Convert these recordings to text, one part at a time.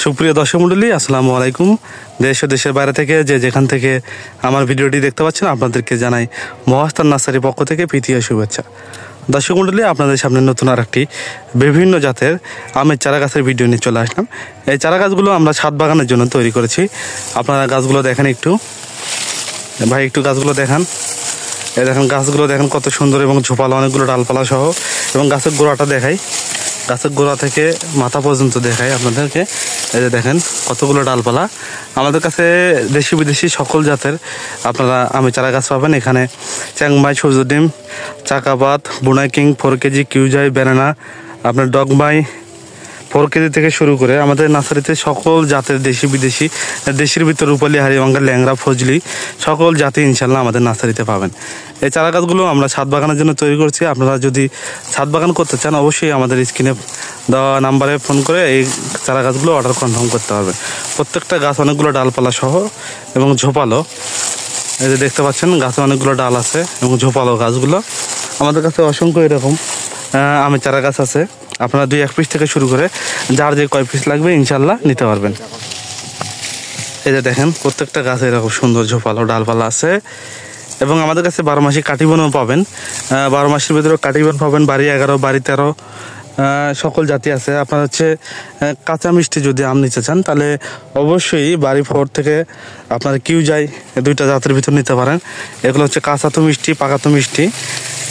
সুপ্রিয় দর্শক মণ্ডলী, আসসালামু আলাইকুম। দেশ ও দেশের বাইরে থেকে যেখান থেকে আমার ভিডিওটি দেখতে পাচ্ছেন, আপনাদেরকে জানাই মহাস্থান নার্সারির পক্ষ থেকে প্রীতি ও শুভেচ্ছা। দর্শক মণ্ডলী, আপনাদের সামনে নতুন আর একটি বিভিন্ন জাতের আমের চারা গাছের ভিডিও নিয়ে চলে আসলাম। এই চারা গাছগুলো আমরা ছাদ বাগানের জন্য তৈরি করেছি। আপনারা গাছগুলো দেখেন একটু, ভাই একটু গাছগুলো দেখান। এই দেখেন গাছগুলো দেখেন কত সুন্দর এবং ঝোপালো, অনেকগুলো ডালপালা সহ। এবং গাছের গোড়াটা দেখাই, গাছের গোড়া থেকে মাথা পর্যন্ত দেখাই আপনাদেরকে। এই যে দেখেন কতগুলো ডালপালা। আমাদের কাছে দেশি বিদেশি সকল জাতের আপনারা আমের চারা গাছ পাবেন। এখানে চ্যাংমাই, সূর্যডিম, চাকাপাত, বুনাই কিং, 4 কেজি, কিউজাই, ব্যানানা, আপনার ডগমাই 4 কেজি থেকে শুরু করে আমাদের নার্সারিতে সকল জাতের দেশি বিদেশি, দেশের ভিতর রূপালী, হাড়িভাঙ্গা, ল্যাংড়া, ফজলি সকল জাতি ইনশাল্লাহ আমাদের নার্সারিতে পাবেন। এই চারা গাছগুলো আমরা ছাদ বাগানের জন্য তৈরি করছি। আপনারা যদি ছাদ বাগান করতে চান, অবশ্যই আমাদের স্ক্রিনে দেওয়া নাম্বারে ফোন করে এই চারা গাছগুলো অর্ডার কনফার্ম করতে হবে। প্রত্যেকটা গাছ অনেকগুলো ডালপালা সহ এবং ঝোপালো। এই যে দেখতে পাচ্ছেন গাছে অনেকগুলো ডাল আছে এবং ঝোপালো গাছগুলো। আমাদের কাছে অসংখ্য এরকম আমের চারা গাছ আছে। আপনারা 2-1 পিস থেকে শুরু করে যার যে কয় পিস লাগবে ইনশাল্লাহ নিতে পারবেন। এই যে দেখেন প্রত্যেকটা গাছে এরকম সুন্দর ঝোপালো ডালপালা আছে। এবং আমাদের কাছে 12 মাসি কাটিবনও পাবেন। 12 মাসের ভিতরে কাটিবন পাবেন, বাড়ি 11, বাড়ি 13 সকল জাতি আছে। আপনার হচ্ছে কাঁচা মিষ্টি যদি আম নিতে চান, তাহলে অবশ্যই বাড়ি 4 থেকে আপনার কিউজাই 2টা জাতের ভিতর নিতে পারেন। এগুলো হচ্ছে কাঁচা তো মিষ্টি, পাকা তো মিষ্টি।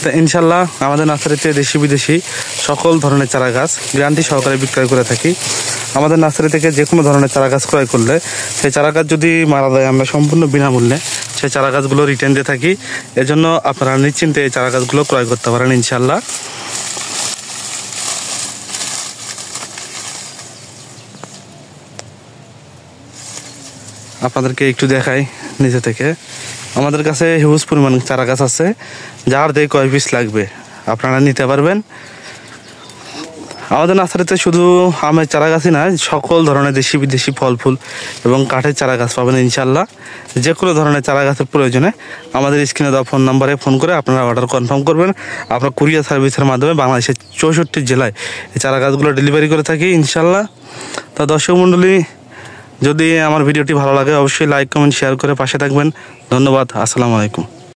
তা ইনশাল্লাহ আমাদের নার্সারিতে দেশি বিদেশি সকল ধরনের চারা গাছ গ্যারান্টি সহকারে বিক্রয় করে থাকি। আমাদের নার্সারি থেকে যে কোনো ধরনের চারা গাছ ক্রয় করলে সেই চারা গাছ যদি মারা যায়, আমরা সম্পূর্ণ বিনামূল্যে সেই চারা গাছগুলো রিটার্ন দিয়ে থাকি। এজন্য আপনারা নিশ্চিন্তে এই চারা গাছগুলো ক্রয় করতে পারেন ইনশাল্লাহ। আপনাদেরকে একটু দেখাই নিচে থেকে। আমাদের কাছে হিউজ পরিমাণ চারা গাছ আছে। যার যে কয় পিস লাগবে আপনারা নিতে পারবেন। আমাদের নার্সারিতে শুধু আমের চারা গাছই না, সকল ধরনের দেশি বিদেশি ফল ফুল এবং কাঠের চারা গাছ পাবেন ইনশাল্লাহ। যে কোনো ধরনের চারা গাছের প্রয়োজনে আমাদের স্ক্রিনে দেওয়া ফোন নাম্বারে ফোন করে আপনারা অর্ডার কনফার্ম করবেন। আপনার কুরিয়ার সার্ভিসের মাধ্যমে বাংলাদেশের 64 জেলায় এই চারা গাছগুলো ডেলিভারি করে থাকি ইনশাল্লাহ। তা দর্শক মণ্ডলী, যদি আমার ভিডিওটি ভালো লাগে অবশ্যই লাইক, কমেন্ট, শেয়ার করে পাশে থাকবেন। ধন্যবাদ। আসসালামু আলাইকুম।